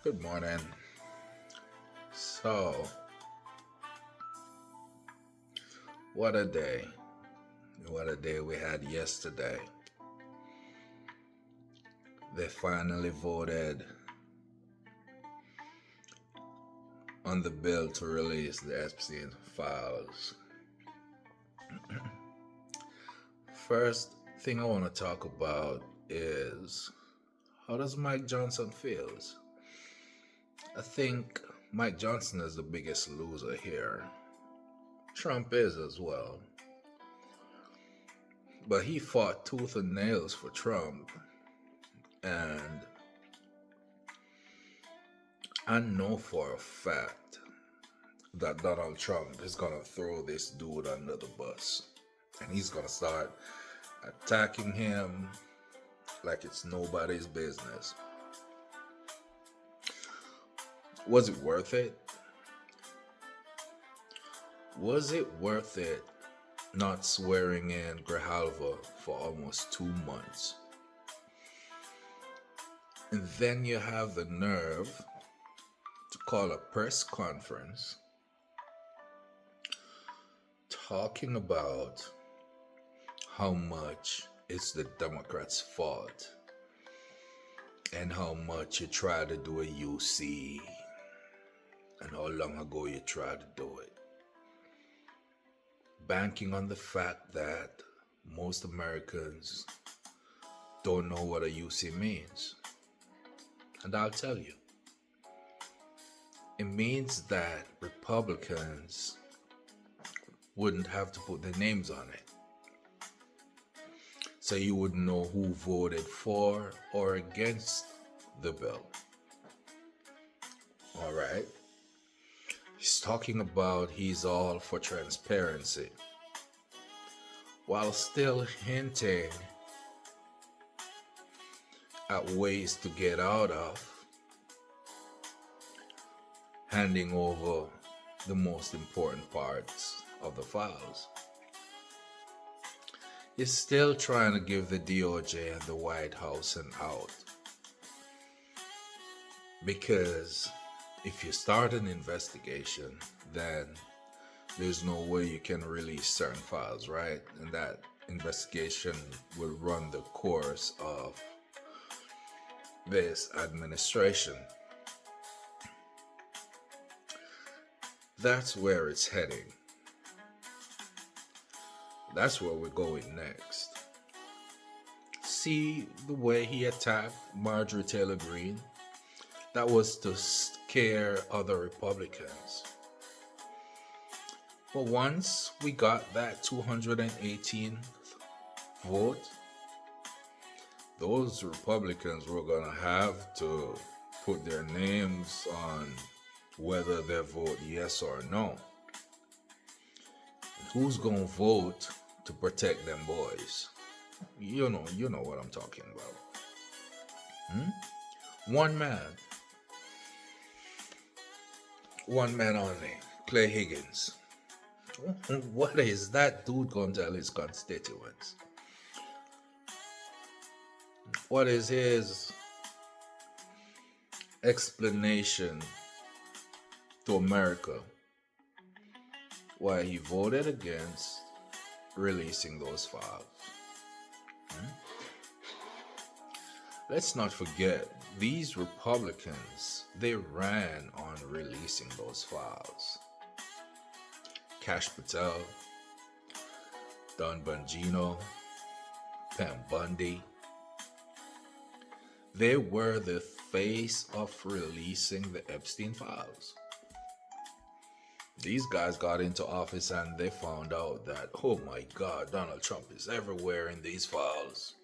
Good morning. So, what a day. What a day we had yesterday. They finally voted on the bill to release the Epstein files. First thing I want to talk about is how does Mike Johnson feels? I think Mike Johnson is the biggest loser here. Trump is as well. But he fought tooth and nails for Trump. And I know for a fact that Donald Trump is going to throw this dude under the bus. And he's going to start attacking him like it's nobody's business. Was it worth it? Was it worth it not swearing in Grijalva for almost 2 months? And then you have the nerve to call a press conference talking about how much it's the Democrats' fault and how much you tried to do a UC and how long ago you tried to do it. Banking on the fact that most Americans don't know what a UC means. And I'll tell you. It means that Republicans wouldn't have to put their names on it. So you wouldn't know who voted for or against the bill. All right. He's talking about he's all for transparency, while still hinting at ways to get out of handing over the most important parts of the files. He's still trying to give the DOJ and the White House an out. Because if you start an investigation, then there's no way you can release certain files, right? And that investigation will run the course of this administration. That's where it's heading. That's where we're going next. See the way he attacked Marjorie Taylor Greene? That was to scare other Republicans. But once we got that 218th vote, those Republicans were going to have to put their names on whether they vote yes or no. And who's going to vote to protect them boys? You know what I'm talking about. One man only, Clay Higgins. What is that dude going to tell his constituents? What is his explanation to America why he voted against releasing those files? Let's not forget, these Republicans, they ran on releasing those files. Cash Patel, Don Bongino, Pam Bundy. They were the face of releasing the Epstein files. These guys got into office and they found out that, oh my God, Donald Trump is everywhere in these files.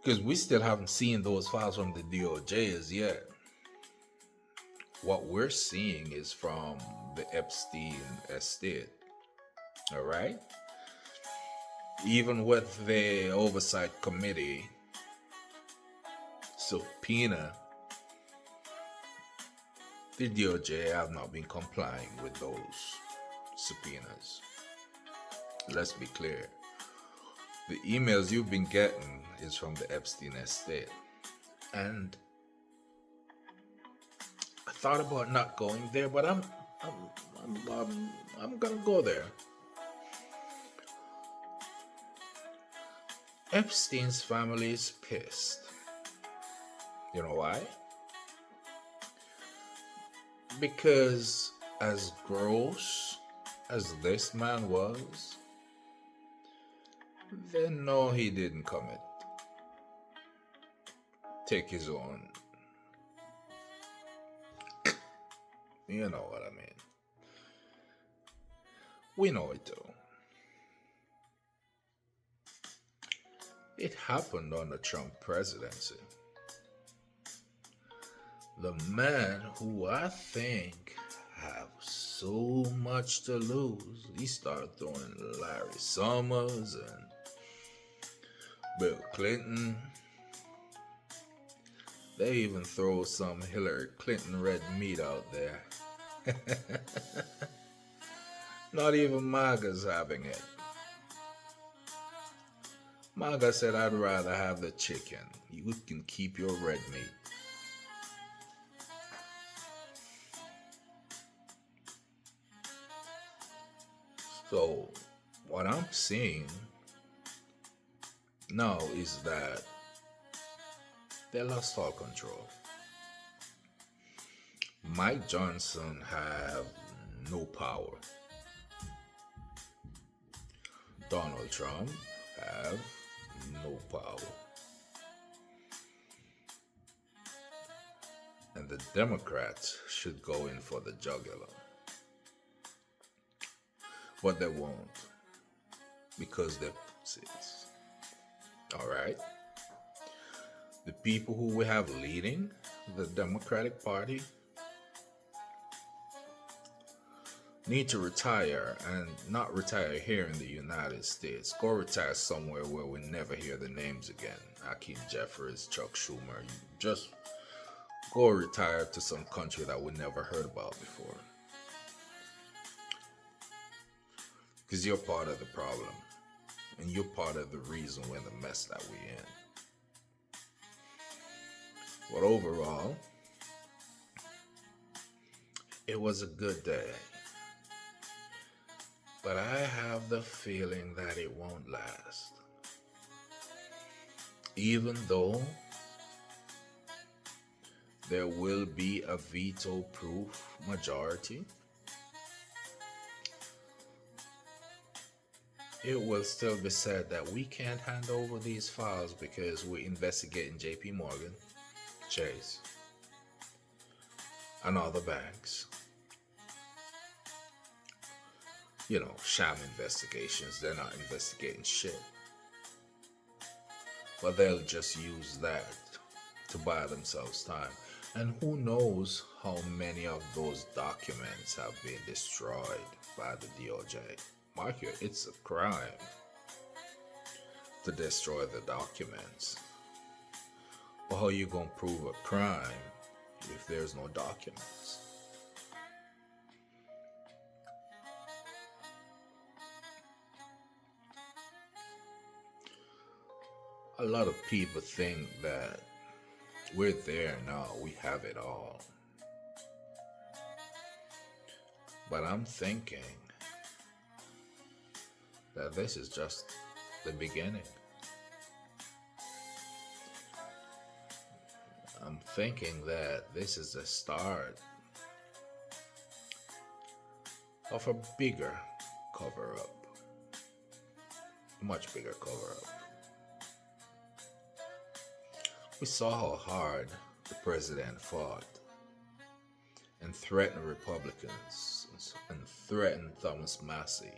Because we still haven't seen those files from the DOJ as yet. What we're seeing is from the Epstein estate. All right? Even with the oversight committee subpoena, the DOJ have not been complying with those subpoenas. Let's be clear. The emails you've been getting is from the Epstein estate. And thought about not going there, but I'm, I'm gonna go there. Epstein's family is pissed. You know why? Because as gross as this man was, they know he didn't commit. Take his own. You know what I mean. We know it too. It happened on the Trump presidency. The man who I think have so much to lose, he started throwing Larry Summers and Bill Clinton. They even throw some Hillary Clinton red meat out there. Not even MAGA's having it. MAGA said, I'd rather have the chicken. You can keep your red meat. So, what I'm seeing now is that they lost all control. Mike Johnson have no power. Donald Trump have no power. And the Democrats should go in for the jugular. But they won't. Because they're pussies. Alright? The people who we have leading the Democratic Party need to retire, and not retire here in the United States. Go retire somewhere where we never hear the names again. Hakeem Jeffries, Chuck Schumer. Just go retire to some country that we never heard about before. Because you're part of the problem. And you're part of the reason we're in the mess that we're in. But overall, it was a good day. But I have the feeling that it won't last. Even though there will be a veto-proof majority, it will still be said that we can't hand over these files because we're investigating JP Morgan, Chase, and other banks. You know, sham investigations. They're not investigating shit. But they'll just use that to buy themselves time. And who knows how many of those documents have been destroyed by the DOJ. Mark you, it's a crime to destroy the documents. But how you gonna prove a crime if there's no documents? A lot of people think that we're there now, we have it all. But I'm thinking that this is just the beginning. I'm thinking that this is the start of a bigger cover-up. A much bigger cover-up. We saw how hard the president fought and threatened Republicans and threatened Thomas Massey.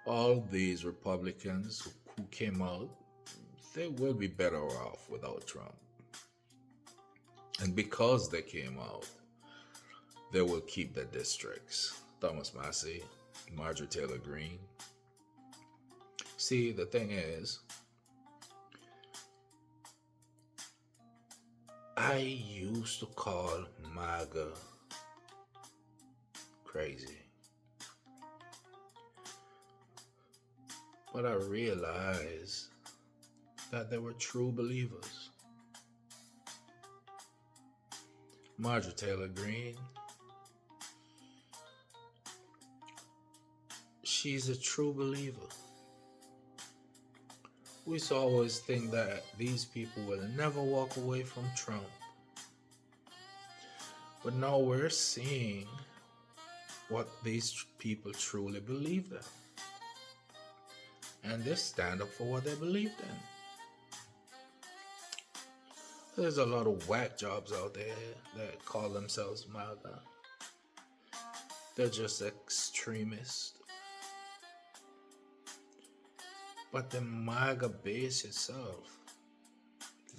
All these Republicans who came out, they will be better off without Trump. And because they came out, they will keep their districts. Thomas Massey, Marjorie Taylor Greene. See, the thing is, I used to call MAGA crazy. But I realized that they were true believers. Marjorie Taylor Greene, she's a true believer. We used to always think that these people will never walk away from Trump. But now we're seeing what these people truly believe in. And they stand up for what they believed in. There's a lot of whack jobs out there that call themselves MAGA. They're just extremists. But the MAGA base itself,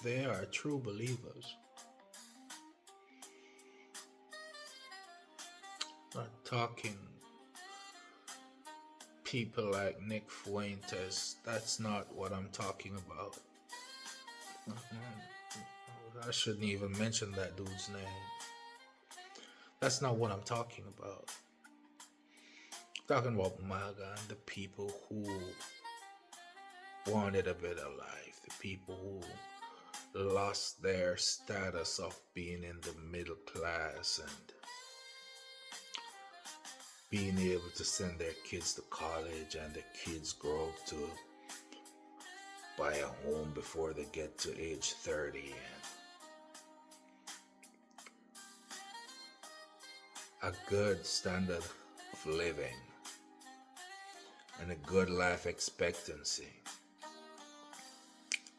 they are true believers. Not talking people like Nick Fuentes. That's not what I'm talking about. I shouldn't even mention that dude's name. That's not what I'm talking about. I'm talking about MAGA and the people who wanted a better life. The people who lost their status of being in the middle class and being able to send their kids to college, and the kids grow up to buy a home before they get to age 30, and a good standard of living and a good life expectancy,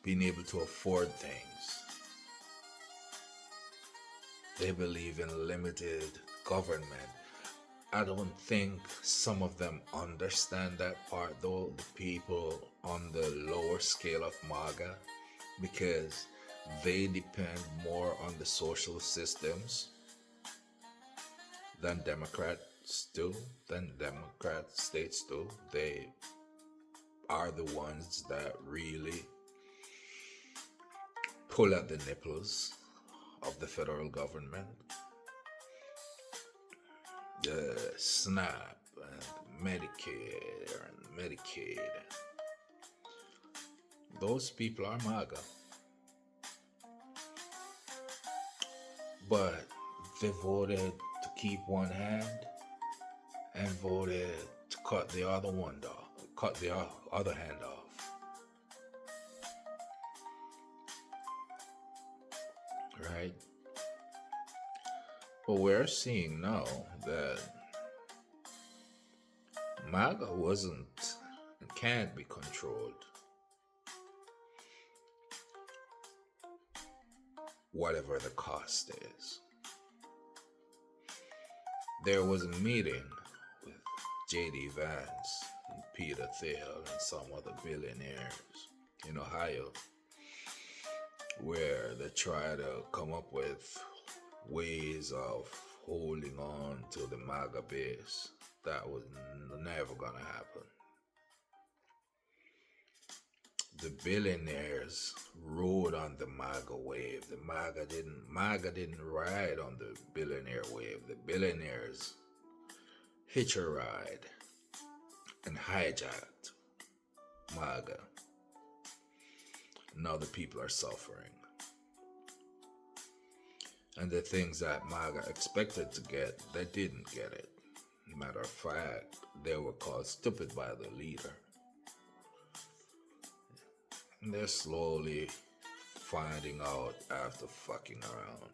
being able to afford things. They believe in limited government. I don't think some of them understand that part, though, the people on the lower scale of MAGA, because they depend more on the social systems than Democrat states do. They are the ones that really pull at the nipples of the federal government. The SNAP and Medicare and Medicaid. Those people are MAGA. But they voted to keep one hand and voted to cut the other hand off. Right? But we're seeing now that MAGA wasn't and can't be controlled. Whatever the cost is. There was a meeting with J.D. Vance and Peter Thiel and some other billionaires in Ohio where they try to come up with ways of holding on to the MAGA base. That was never gonna happen. The billionaires rode on the MAGA wave. The MAGA didn't ride on the billionaire wave. The billionaires hitch a ride and hijacked MAGA. Now the people are suffering. And the things that MAGA expected to get, they didn't get it. Matter of fact, they were called stupid by the leader. And they're slowly finding out after fucking around.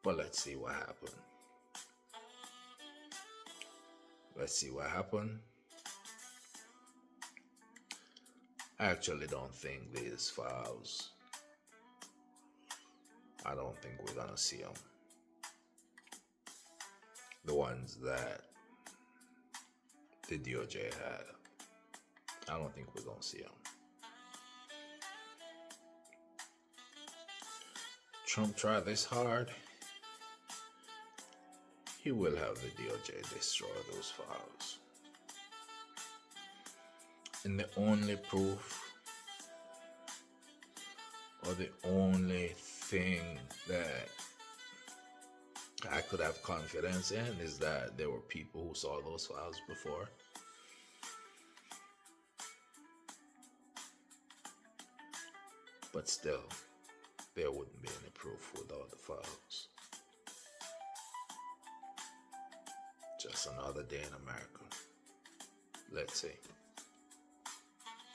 But let's see what happened. Let's see what happened. I actually don't think these files, I don't think we're gonna see them. The ones that the DOJ had. I don't think we're gonna see them. Trump tried this hard. He will have the DOJ destroy those files. And the only proof, or the only thing that I could have confidence in, is that there were people who saw those files before. But still, there wouldn't be any proof without the files. Just another day in America. Let's see.